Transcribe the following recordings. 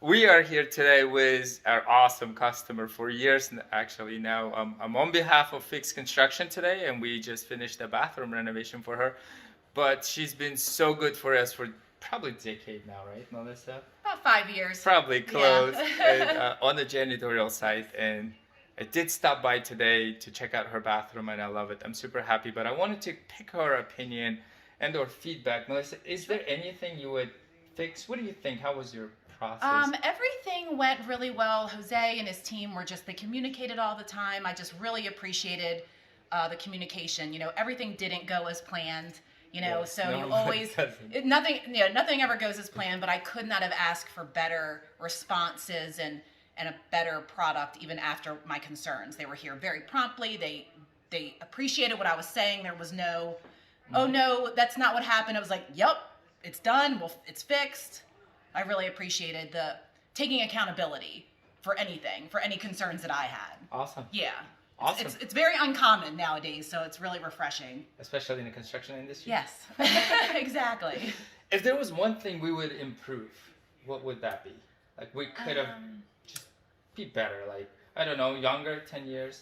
we are here today with our awesome customer for years. Actually, now I'm on behalf of Fix Construction today, and we just finished a bathroom renovation for her. But she's been so good for us for probably a decade now, right, Melissa? About 5 years. Probably close. Yeah. And, on the janitorial side, and I did stop by today to check out her bathroom, and I love it. I'm super happy. But I wanted to pick her opinion and/or feedback. Melissa, is there anything you would fix? What do you think? How was your process? Everything went really well. Jose and his team they communicated all the time. I just really appreciated the communication. Everything didn't go as planned. Yes, So no, you it always doesn't. nothing ever goes as planned. But I could not have asked for better responses and a better product even after my concerns. They were here very promptly. They appreciated what I was saying. There was no, oh no, that's not what happened. I was like, yep, it's done. Well, it's fixed. I really appreciated the taking accountability for anything, for any concerns that I had. Awesome. Yeah. Awesome. It's very uncommon nowadays, so it's really refreshing. Especially in the construction industry. Yes, exactly. If there was one thing we would improve, what would that be? Like we could have just be better. Like I don't know, younger, 10 years.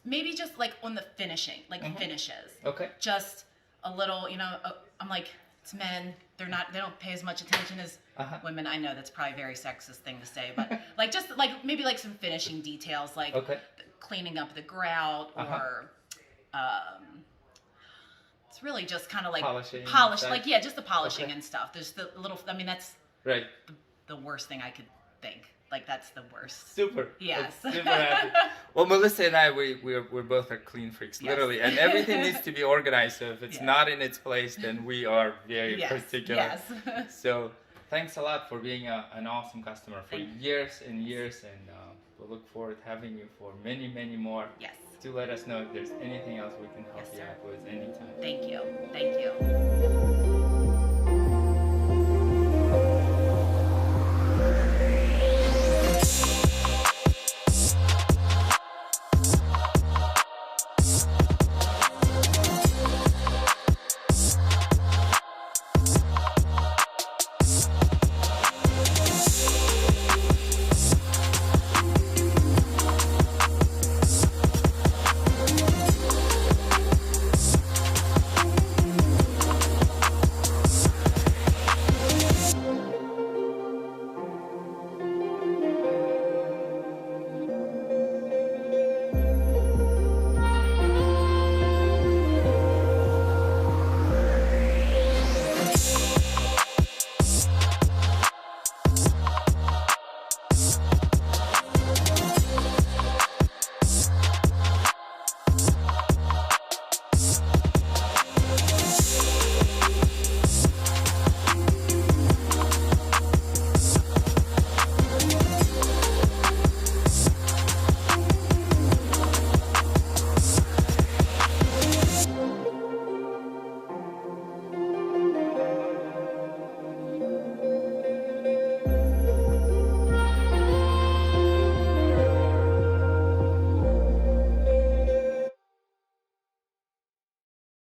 Maybe just like on the finishing, like finishes. Okay. Just a little, I'm like, it's men. They don't pay as much attention as women. I know that's probably a very sexist thing to say, but maybe some finishing details, like cleaning up the grout or it's really just kind of like polish, just the polishing and stuff. There's the little. I mean, that's right. The worst thing I could think. Like that's the worst. Super. Yes. That's super happy. Well, Melissa and I, we're both are clean freaks, literally, and everything needs to be organized. So if it's not in its place, then we are very particular. Yes. So thanks a lot for being an awesome customer for years and years, and we'll look forward to having you for many, many more. Yes. Do let us know if there's anything else we can help you out with anytime. Thank you. Thank you.